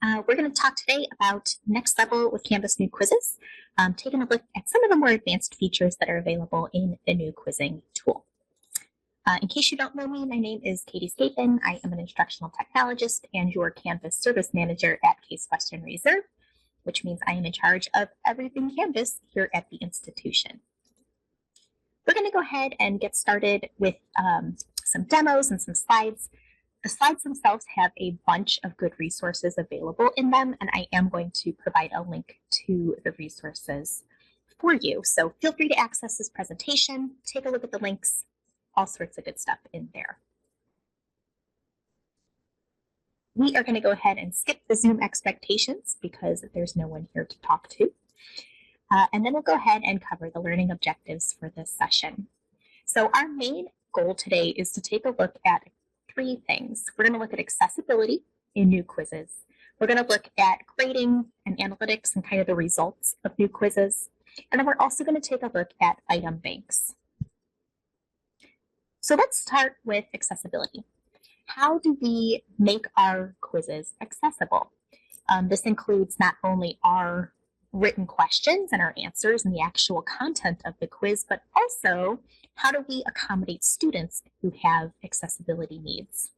We're going to talk today about next level with Canvas new quizzes, taking a look at some of the more advanced features that are available in the new quizzing tool. In case you don't know me, my name is Katie Scapin. I am an instructional technologist and your Canvas service manager at Case Western Reserve, which means I am in charge of everything Canvas here at the institution. We're going to go ahead and get started with some demos and some slides. The slides themselves have a bunch of good resources available in them, and I am going to provide a link to the resources for you. So feel free to access this presentation, take a look at the links, all sorts of good stuff in there. We are going to go ahead and skip the Zoom expectations because there's no one here to talk to. And then we'll go ahead and cover the learning objectives for this session. So our main goal today is to take a look at three things. We're going to look at accessibility in new quizzes. We're going to look at grading and analytics and kind of the results of new quizzes. And then we're also going to take a look at item banks. So let's start with accessibility. How do we make our quizzes accessible? This includes not only our written questions and our answers and the actual content of the quiz, but also how do we accommodate students who have accessibility needs?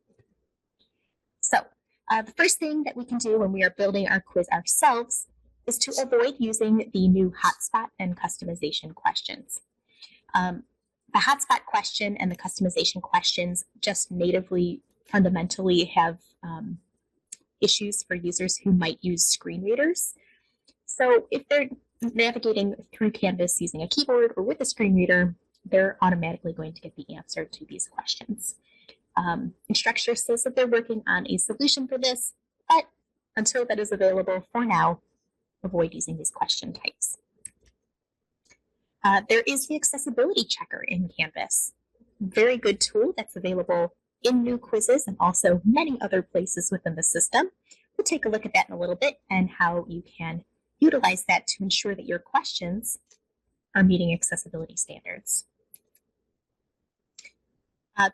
So the first thing that we can do when we are building our quiz ourselves is to avoid using the new hotspot and customization questions. The hotspot question and the customization questions just natively fundamentally have issues for users who might use screen readers. So if they're navigating through Canvas using a keyboard or with a screen reader, they're automatically going to get the answer to these questions. Instructure says that they're working on a solution for this, but until that is available, for now, avoid using these question types. There is the accessibility checker in Canvas. Very good tool that's available in new quizzes and also many other places within the system. We'll take a look at that in a little bit and how you can utilize that to ensure that your questions are meeting accessibility standards.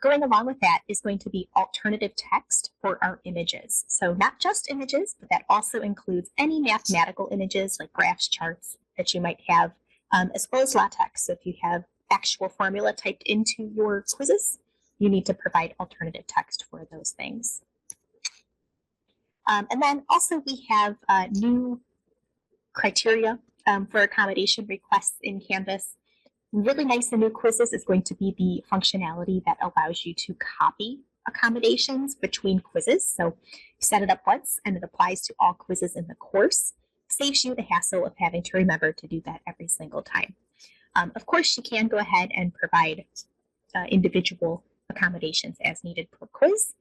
Going along with that is going to be alternative text for our images. So not just images, but that also includes any mathematical images like graphs, charts that you might have, as well as LaTeX. So if you have actual formula typed into your quizzes, you need to provide alternative text for those things. And then also we have new criteria for accommodation requests in Canvas. Really nice in new quizzes is going to be the functionality that allows you to copy accommodations between quizzes. So you set it up once and it applies to all quizzes in the course. Saves you the hassle of having to remember to do that every single time. Of course, you can go ahead and provide individual accommodations as needed per quiz,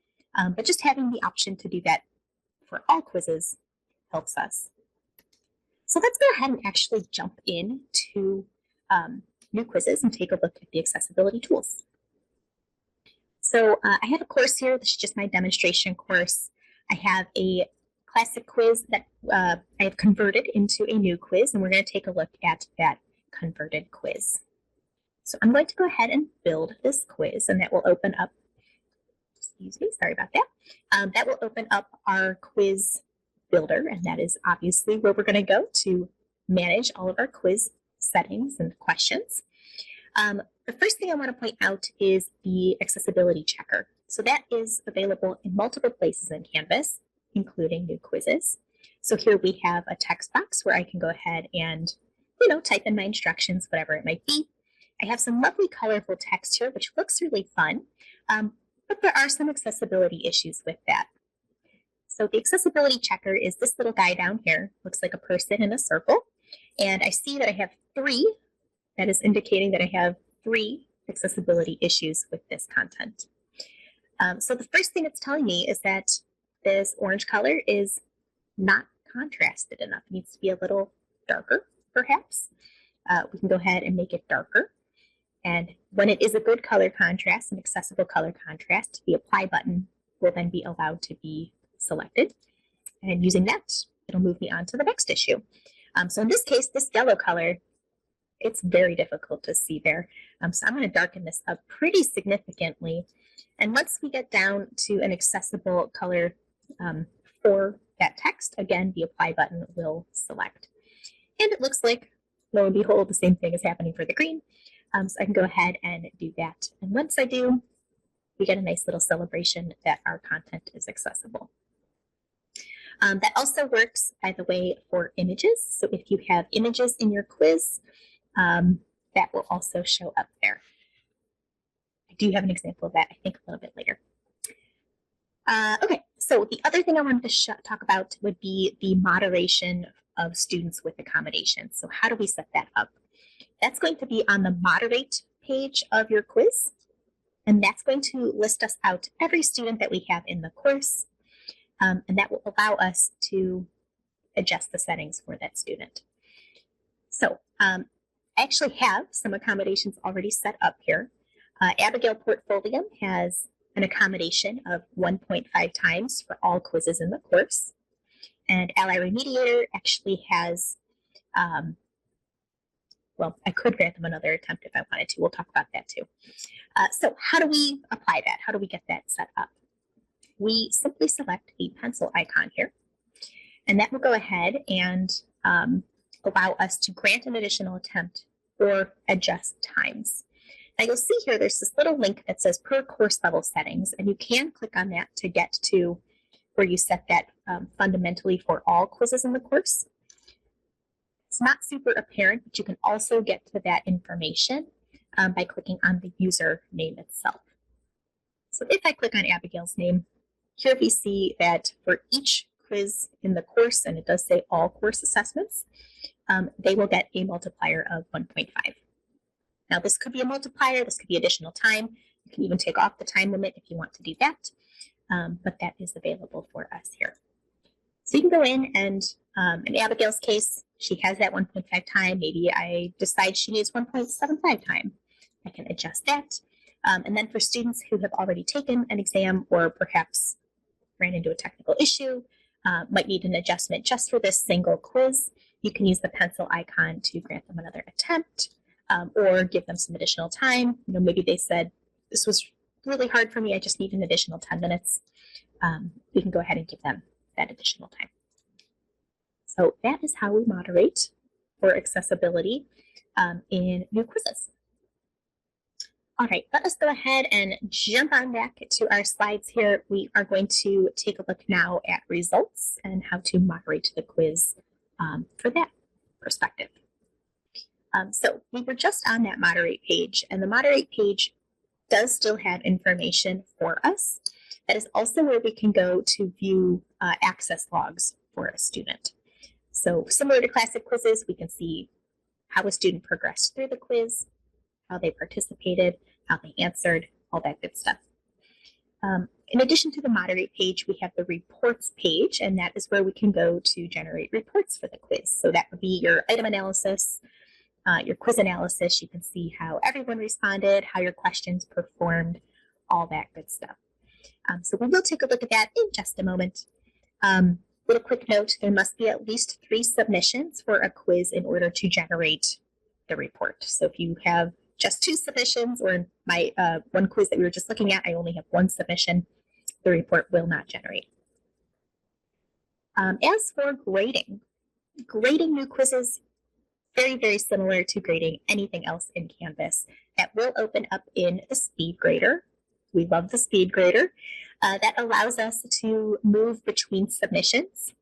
but just having the option to do that for all quizzes helps us. So let's go ahead and actually jump into new quizzes and take a look at the accessibility tools. So I have a course here. This is just my demonstration course. I have a classic quiz that I have converted into a new quiz, and we're going to take a look at that converted quiz. So I'm going to go ahead and build this quiz, and that will open up, excuse me, sorry about that. That will open up our quiz builder, and that is obviously where we're going to go to manage all of our quiz settings and questions. The first thing I want to point out is the accessibility checker. So that is available in multiple places in Canvas, including new quizzes. So here we have a text box where I can go ahead and, type in my instructions, whatever it might be. I have some lovely colorful text here, which looks really fun, but there are some accessibility issues with that. So the accessibility checker is this little guy down here. Looks like a person in a circle. And I see that I have 3. That is indicating that I have 3 accessibility issues with this content. So the first thing it's telling me is that this orange color is not contrasted enough. It needs to be a little darker, perhaps. We can go ahead and make it darker. And when it is a good color contrast, an accessible color contrast, the apply button will then be allowed to be selected. And using that, it'll move me on to the next issue. So in this case, this yellow color, it's very difficult to see there. So I'm going to darken this up pretty significantly. And once we get down to an accessible color for that text, again, the apply button will select. And it looks like, lo and behold, the same thing is happening for the green. So I can go ahead and do that. And once I do, we get a nice little celebration that our content is accessible. That also works, by the way, for images. So if you have images in your quiz, that will also show up there. I do have an example of that, I think, a little bit later. Okay, so the other thing I wanted to talk about would be the moderation of students with accommodations. So how do we set that up? That's going to be on the moderate page of your quiz, and that's going to list us out every student that we have in the course, and that will allow us to adjust the settings for that student. So I actually have some accommodations already set up here. Abigail Portfolium has an accommodation of 1.5 times for all quizzes in the course. And Ally Remediator actually has, well, I could grant them another attempt if I wanted to. We'll talk about that too. So how do we apply that? How do we get that set up? We simply select the pencil icon here, and that will go ahead and allow us to grant an additional attempt or adjust times. Now you'll see here there's this little link that says per course level settings, and you can click on that to get to where you set that fundamentally for all quizzes in the course. It's not super apparent, but you can also get to that information by clicking on the user name itself. So if I click on Abigail's name, here we see that for each quiz in the course, and it does say all course assessments, they will get a multiplier of 1.5. Now this could be a multiplier, this could be additional time. You can even take off the time limit if you want to do that, but that is available for us here. So you can go in and in Abigail's case, she has that 1.5 time. Maybe I decide she needs 1.75 time. I can adjust that. And then for students who have already taken an exam or perhaps ran into a technical issue, might need an adjustment just for this single quiz, you can use the pencil icon to grant them another attempt or give them some additional time. You know, maybe they said, this was really hard for me, I just need an additional 10 minutes. We can go ahead and give them that additional time. So that is how we moderate for accessibility in new quizzes. All right, let us go ahead and jump on back to our slides here. We are going to take a look now at results and how to moderate the quiz for that perspective. So we were just on that moderate page, and the moderate page does still have information for us. That is also where we can go to view access logs for a student. So similar to classic quizzes, we can see how a student progressed through the quiz, how they participated, how they answered, all that good stuff. In addition to the moderate page, we have the reports page, and that is where we can go to generate reports for the quiz. So that would be your item analysis, your quiz analysis. You can see how everyone responded, how your questions performed, all that good stuff. So we will take a look at that in just a moment. Little quick note, there must be at least 3 submissions for a quiz in order to generate the report. So if you have just 2 submissions, or in my one quiz that we were just looking at, I only have 1 submission, the report will not generate. As for grading new quizzes, very, very similar to grading anything else in Canvas. That will open up in the speed grader. We love the speed grader. That allows us to move between submissions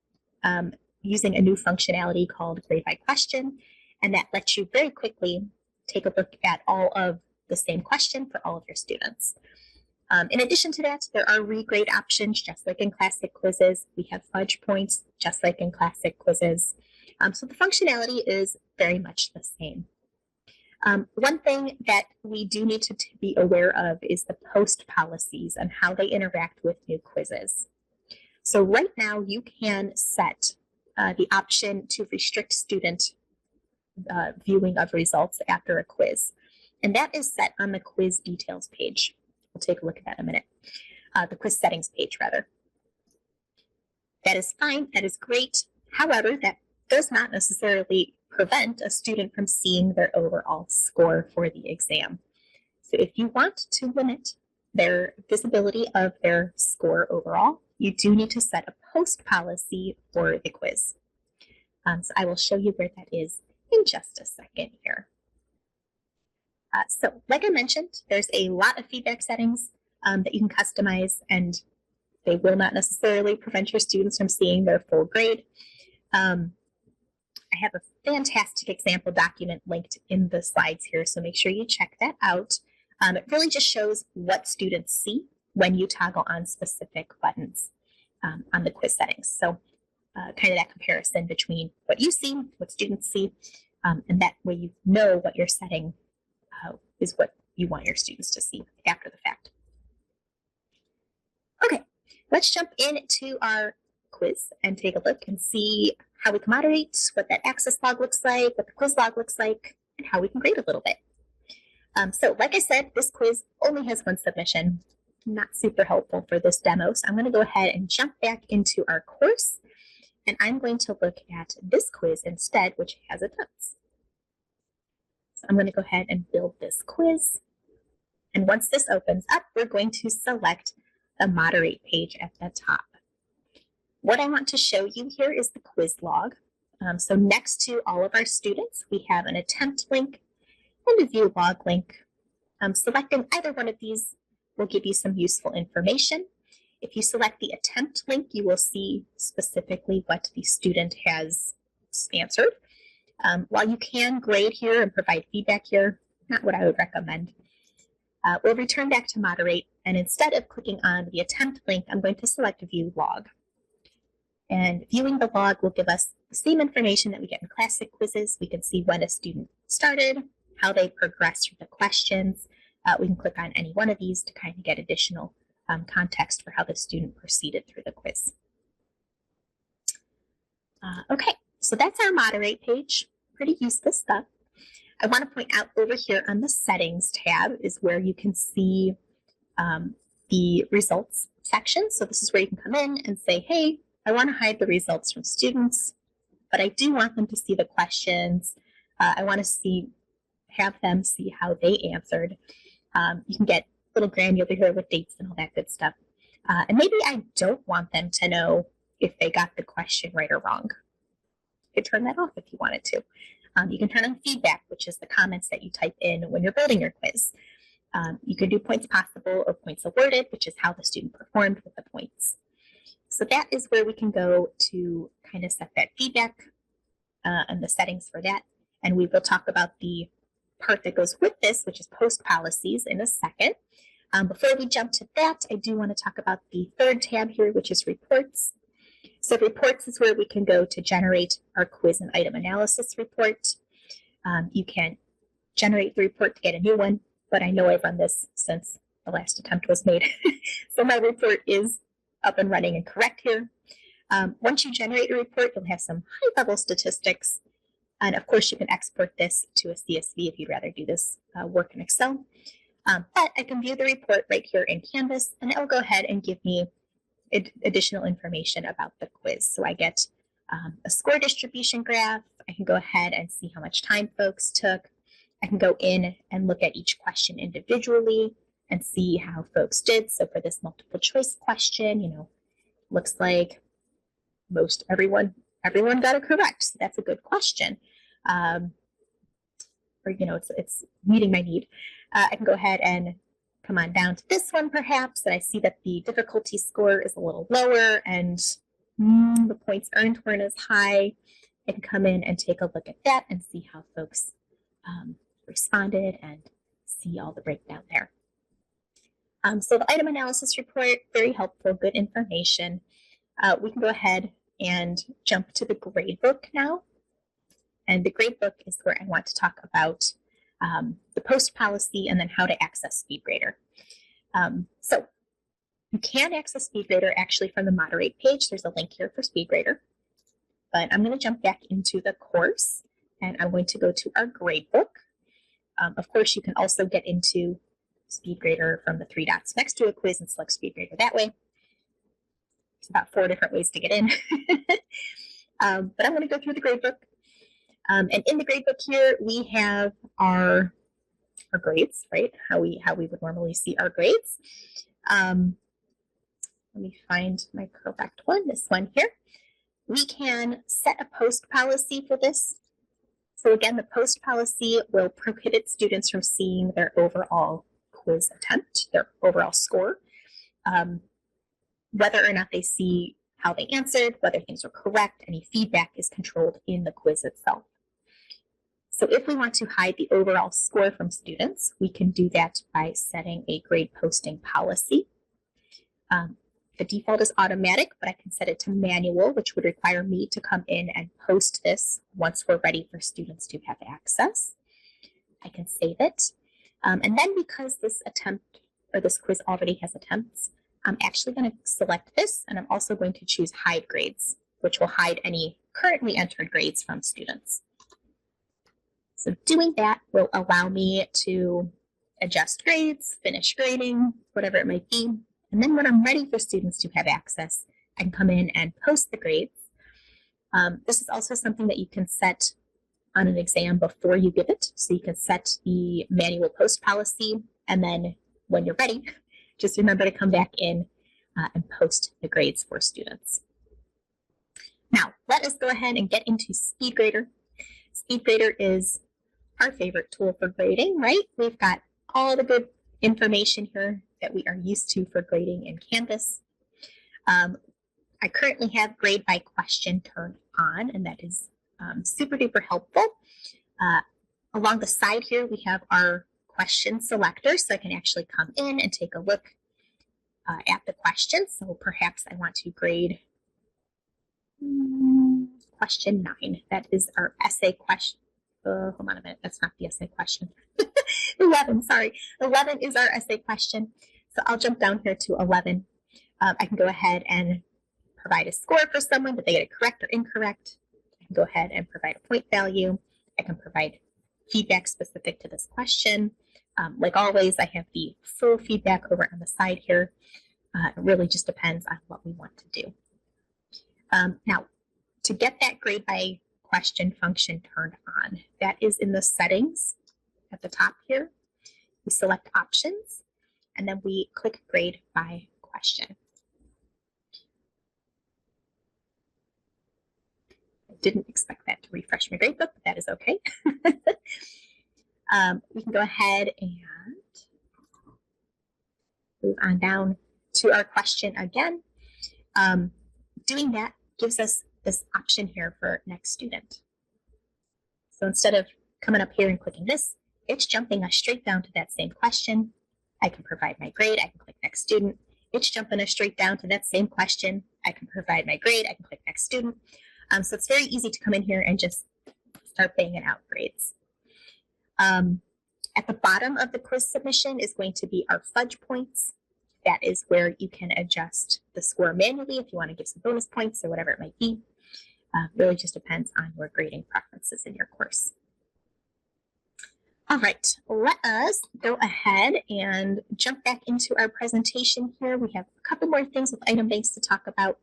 using a new functionality called Grade by Question, and that lets you very quickly take a look at all of the same question for all of your students. In addition to that, there are regrade options, just like in classic quizzes. We have fudge points, just like in classic quizzes. So the functionality is very much the same. One thing that we do need to be aware of is the post policies and how they interact with new quizzes. So right now you can set the option to restrict student viewing of results after a quiz. And that is set on the quiz details page. We'll take a look at that in a minute. The quiz settings page, rather. That is fine, that is great. However, that does not necessarily prevent a student from seeing their overall score for the exam. So if you want to limit their visibility of their score overall, you do need to set a post policy for the quiz. So I will show you where that is in just a second here. So like I mentioned, there's a lot of feedback settings that you can customize, and they will not necessarily prevent your students from seeing their full grade. I have a fantastic example document linked in the slides here, so make sure you check that out. It really just shows what students see when you toggle on specific buttons on the quiz settings. So kind of that comparison between what you see, what students see, and that way you know what you're setting is what you want your students to see after the fact. Okay, let's jump into our quiz and take a look and see how we can moderate, what that access log looks like, what the quiz log looks like, and how we can grade a little bit. So like I said, this quiz only has one submission. Not super helpful for this demo, so I'm going to go ahead and jump back into our course, and I'm going to look at this quiz instead, which has attempts. So I'm going to go ahead and build this quiz, and once this opens up, we're going to select the moderate page at the top. What I want to show you here is the quiz log. So next to all of our students, we have an attempt link and a view log link. Selecting either one of these will give you some useful information. If you select the attempt link, you will see specifically what the student has answered. While you can grade here and provide feedback here, not what I would recommend. We'll return back to moderate, and instead of clicking on the attempt link, I'm going to select view log. And viewing the log will give us the same information that we get in classic quizzes. We can see when a student started, how they progressed through the questions. We can click on any one of these to kind of get additional context for how the student proceeded through the quiz. Okay, so that's our moderate page. Pretty useful stuff. I want to point out over here on the settings tab is where you can see the results section. So this is where you can come in and say, hey, I want to hide the results from students, but I do want them to see the questions. I want to have them see how they answered. You can get a little granular here with dates and all that good stuff. And maybe I don't want them to know if they got the question right or wrong. You could turn that off if you wanted to. You can turn on feedback, which is the comments that you type in when you're building your quiz. You can do points possible or points awarded, which is how the student performed with the points. So that is where we can go to kind of set that feedback and the settings for that. And we will talk about the part that goes with this, which is post policies, in a second. Before we jump to that, I do want to talk about the third tab here, which is reports. So reports is where we can go to generate our quiz and item analysis report. You can generate the report to get a new one, but I know I've run this since the last attempt was made. So my report is up and running and correct here. Once you generate a report, you'll have some high-level statistics. And of course, you can export this to a CSV if you'd rather do this work in Excel. But I can view the report right here in Canvas, and it will go ahead and give me additional information about the quiz. So I get a score distribution graph. I can go ahead and see how much time folks took. I can go in and look at each question individually and see how folks did. So for this multiple choice question, looks like everyone got it correct. So that's a good question. It's meeting my need. I can go ahead and come on down to this one perhaps, and I see that the difficulty score is a little lower and the points earned weren't as high. I can come in and take a look at that and see how folks responded and see all the breakdown there. So the item analysis report, very helpful, good information. We can go ahead and jump to the gradebook now. And the gradebook is where I want to talk about the post policy and then how to access SpeedGrader. So you can access SpeedGrader actually from the moderate page. There's a link here for SpeedGrader. But I'm going to jump back into the course and I'm going to go to our gradebook. Of course, you can also get into SpeedGrader from the 3 dots next to a quiz and select SpeedGrader that way. There's about 4 different ways to get in. But I'm going to go through the gradebook. And in the gradebook here, we have our grades, right? How we would normally see our grades. let me find my correct one, this one here. We can set a post policy for this. So again, the post policy will prohibit students from seeing their overall quiz attempt, their overall score, whether or not they see how they answered, whether things were correct, any feedback is controlled in the quiz itself. So if we want to hide the overall score from students, we can do that by setting a grade posting policy. The default is automatic, but I can set it to manual, which would require me to come in and post this once we're ready for students to have access. I can save it. And then because this attempt or this quiz already has attempts, I'm actually going to select this, and I'm also going to choose hide grades, which will hide any currently entered grades from students. So doing that will allow me to adjust grades, finish grading, whatever it might be. And then when I'm ready for students to have access, I can come in and post the grades. This is also something that you can set on an exam before you give it. So you can set the manual post policy, and then when you're ready, just remember to come back in and post the grades for students. Now, let us go ahead and get into SpeedGrader. SpeedGrader is our favorite tool for grading, right? We've got all the good information here that we are used to for grading in Canvas. I currently have grade by question turned on, and that is super duper helpful. Along the side here, we have our question selector, so I can actually come in and take a look at the question. So perhaps I want to grade question 9. That is our essay question. Hold on a minute, that's not the essay question. 11, sorry. 11 is our essay question. So I'll jump down here to 11. I can go ahead and provide a score for someone. Did they get it correct or incorrect? I can go ahead and provide a point value. I can provide feedback specific to this question. Like always, I have the full feedback over on the side here. It really just depends on what we want to do. Now, to get that grade by question function turned on, that is in the settings at the top here. We select options, and then we click grade by question. I didn't expect that to refresh my gradebook, but that is okay. We can go ahead and move on down to our question again. Doing that gives us this option here for next student. So instead of coming up here and clicking this, it's jumping us straight down to that same question. I can provide my grade, I can click next student. It's jumping us straight down to that same question. I can provide my grade, I can click next student. So it's very easy to come in here and just start banging out grades. At the bottom of the quiz submission is going to be our fudge points. That is where you can adjust the score manually if you want to give some bonus points or whatever it might be. Really just depends on your grading preferences in your course. All right, let us go ahead and jump back into our presentation here. We have a couple more things with item banks to talk about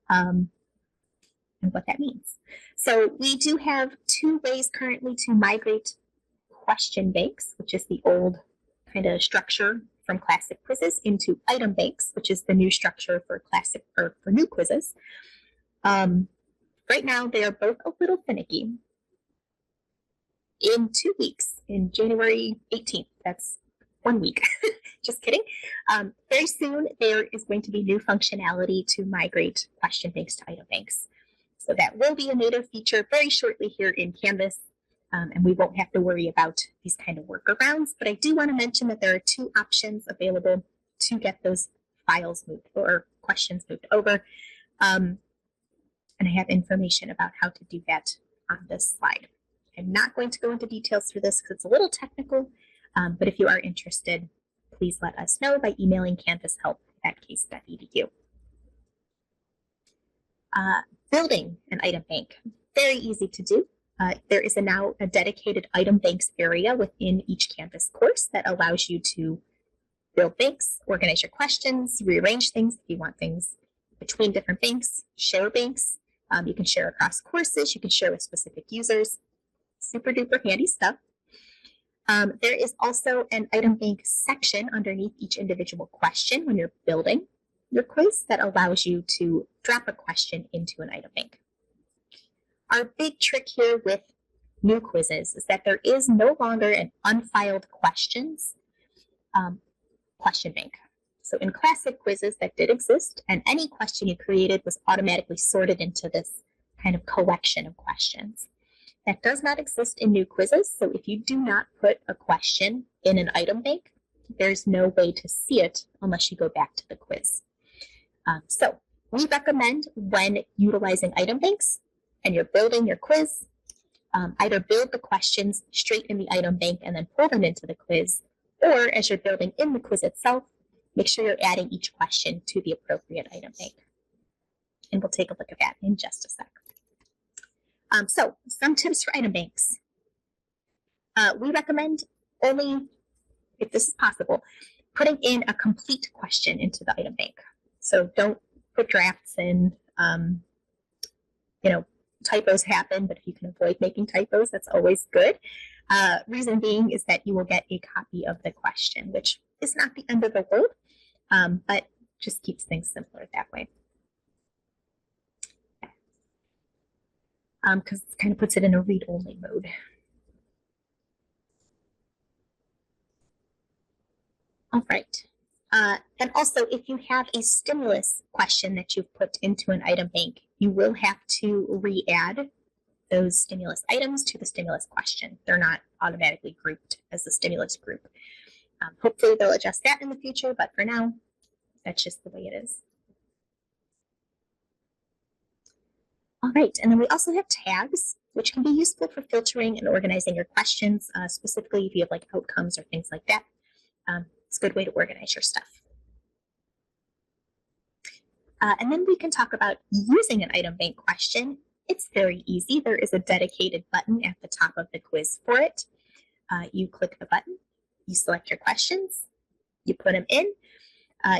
and what that means. So we do have 2 ways currently to migrate question banks, which is the old kind of structure from classic quizzes, into item banks, which is the new structure for classic or for new quizzes. Right now, they are both a little finicky. In 2 weeks, in January 18th, that's 1 week, just kidding. Very soon, there is going to be new functionality to migrate question banks to item banks. So that will be a native feature very shortly here in Canvas, and we won't have to worry about these kind of workarounds. But I do want to mention that there are 2 options available to get those files moved or questions moved over. And I have information about how to do that on this slide. I'm not going to go into details for this because it's a little technical, but if you are interested, please let us know by emailing canvashelp@case.edu. Building an item bank, very easy to do. There is now a dedicated item banks area within each Canvas course that allows you to build banks, organize your questions, rearrange things if you want things between different banks, share banks. You can share across courses, you can share with specific users. Super duper handy stuff. There is also an item bank section underneath each individual question when you're building. your quiz that allows you to drop a question into an item bank. Our big trick here with new quizzes is that there is no longer an unfiled questions question bank. So in classic quizzes that did exist, and any question you created was automatically sorted into this kind of collection of questions. That does not exist in new quizzes, so if you do not put a question in an item bank, there's no way to see it unless you go back to the quiz. So we recommend when utilizing item banks and you're building your quiz, either build the questions straight in the item bank and then pull them into the quiz, or as you're building in the quiz itself, make sure you're adding each question to the appropriate item bank. And we'll take a look at that in just a sec. So some tips for item banks. We recommend only, if this is possible, putting in a complete question into the item bank. So don't put drafts in. Typos happen, but if you can avoid making typos, that's always good. Reason being is that you will get a copy of the question, which is not the end of the world, but just keeps things simpler that way. Because it kind of puts it in a read-only mode. All right. And also, if you have a stimulus question that you've put into an item bank, you will have to re-add those stimulus items to the stimulus question. They're not automatically grouped as the stimulus group. Hopefully they'll adjust that in the future, but for now, that's just the way it is. All right, and then we also have tags, which can be useful for filtering and organizing your questions, specifically if you have like outcomes or things like that. It's a good way to organize your stuff. And then we can talk about using an item bank question. It's very easy. There is a dedicated button at the top of the quiz for it. You click the button, you select your questions, you put them in.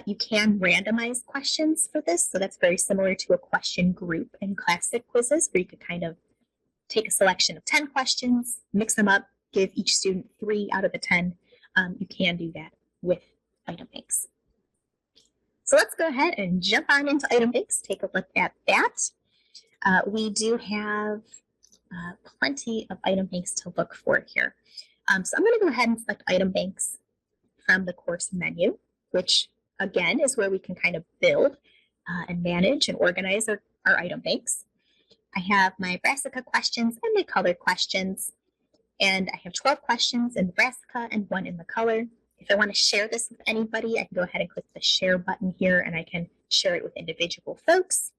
You can randomize questions for this, so that's very similar to a question group in classic quizzes, where you could kind of take a selection of 10 questions, mix them up, give each student 3 out of the 10. You can do that with item banks. So let's go ahead and jump on into item banks, take a look at that. We do have plenty of item banks to look for here. So I'm going to go ahead and select item banks from the course menu, which again is where we can kind of build and manage and organize our item banks. I have my Brassica questions and my color questions, and I have 12 questions in Brassica and 1 in the color. If I want to share this with anybody, I can go ahead and click the share button here, and I can share it with individual folks,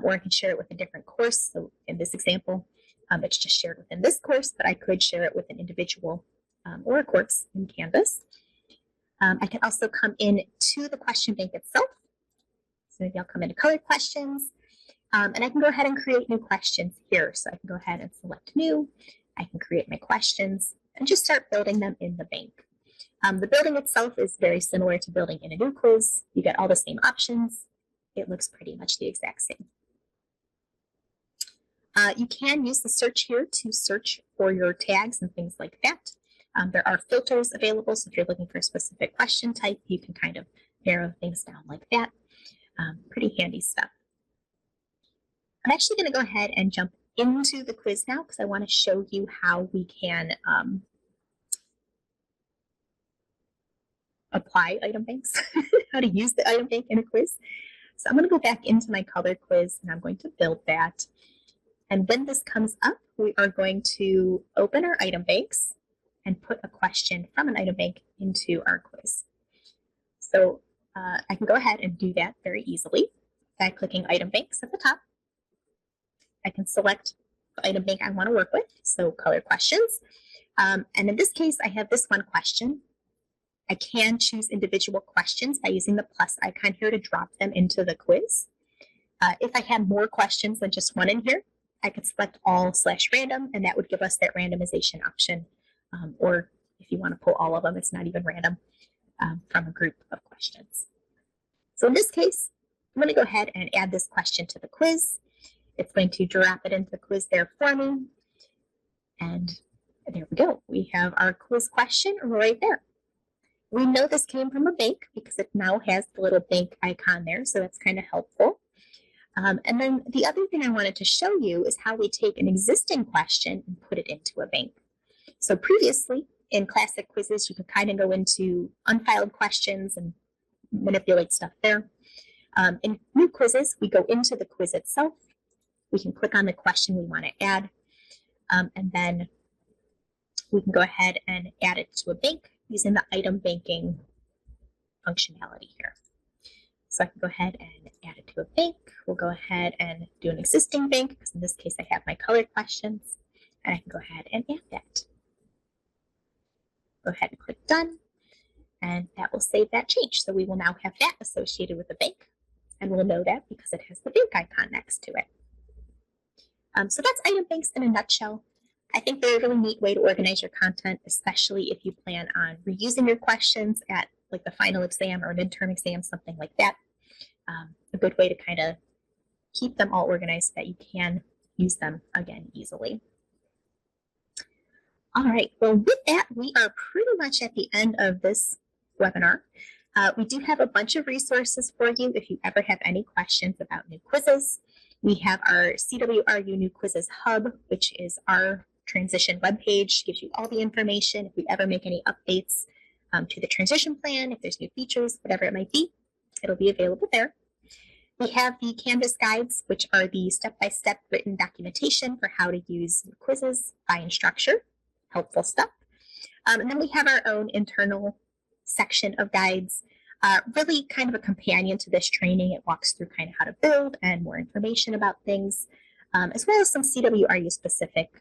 or I can share it with a different course. So in this example, it's just shared within this course, but I could share it with an individual or a course in Canvas. I can also come in to the question bank itself. So maybe I'll come into colored questions, and I can go ahead and create new questions here. So I can go ahead and select new. I can create my questions and just start building them in the bank. The building itself is very similar to building in a new quiz. You get all the same options. It looks pretty much the exact same. You can use the search here to search for your tags and things like that. There are filters available, so if you're looking for a specific question type, you can kind of narrow things down like that. Pretty handy stuff. I'm actually going to go ahead and jump into the quiz now because I want to show you how we can apply item banks, how to use the item bank in a quiz. So I'm going to go back into my color quiz and I'm going to build that. And when this comes up, we are going to open our item banks and put a question from an item bank into our quiz. So I can go ahead and do that very easily by clicking item banks at the top. I can select the item bank I want to work with, so color questions. And in this case, I have this one question. I can choose individual questions by using the plus icon here to drop them into the quiz. If I had more questions than just one in here, I could select all/random, and that would give us that randomization option. Or if you want to pull all of them, it's not even random from a group of questions. So in this case, I'm going to go ahead and add this question to the quiz. It's going to drop it into the quiz there for me. And there we go. We have our quiz question right there. We know this came from a bank because it now has the little bank icon there, so that's kind of helpful. And then the other thing I wanted to show you is how we take an existing question and put it into a bank. So previously, in classic quizzes, you could kind of go into unfiled questions and manipulate stuff there. In new quizzes, we go into the quiz itself. We can click on the question we want to add, and then we can go ahead and add it to a bank using the item banking functionality here. So I can go ahead and add it to a bank. We'll go ahead and do an existing bank, because in this case I have my colored questions, and I can go ahead and add that. Go ahead and click done, and that will save that change. So we will now have that associated with the bank, and we'll know that because it has the bank icon next to it. So that's item banks in a nutshell. I think they're a really neat way to organize your content, especially if you plan on reusing your questions at like the final exam or a midterm exam, something like that. A good way to kind of keep them all organized so that you can use them again easily. All right, well, with that, we are pretty much at the end of this webinar. We do have a bunch of resources for you if you ever have any questions about new quizzes. We have our CWRU New Quizzes Hub, which is our transition webpage, gives you all the information if we ever make any updates to the transition plan, if there's new features, whatever it might be, it'll be available there. We have the Canvas guides, which are the step-by-step written documentation for how to use quizzes by Instructure. Helpful stuff. And then we have our own internal section of guides, really kind of a companion to this training. It walks through kind of how to build and more information about things, as well as some CWRU specific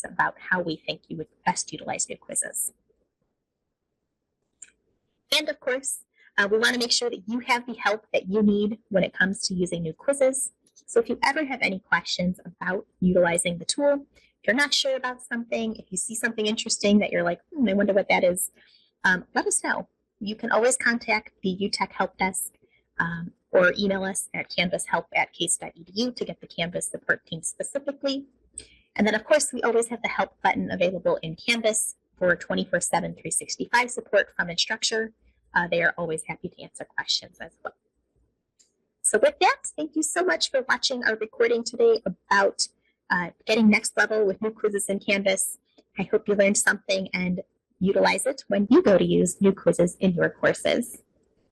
about how we think you would best utilize new quizzes. And of course, we want to make sure that you have the help that you need when it comes to using new quizzes. So if you ever have any questions about utilizing the tool, if you're not sure about something, if you see something interesting that you're like, I wonder what that is, let us know. You can always contact the UTech Help Desk or email us at canvashelp@case.edu to get the Canvas support team specifically. And then, of course, we always have the help button available in Canvas for 24/7, 365 support from Instructure. They are always happy to answer questions as well. So with that, thank you so much for watching our recording today about getting next level with new quizzes in Canvas. I hope you learned something and utilize it when you go to use new quizzes in your courses.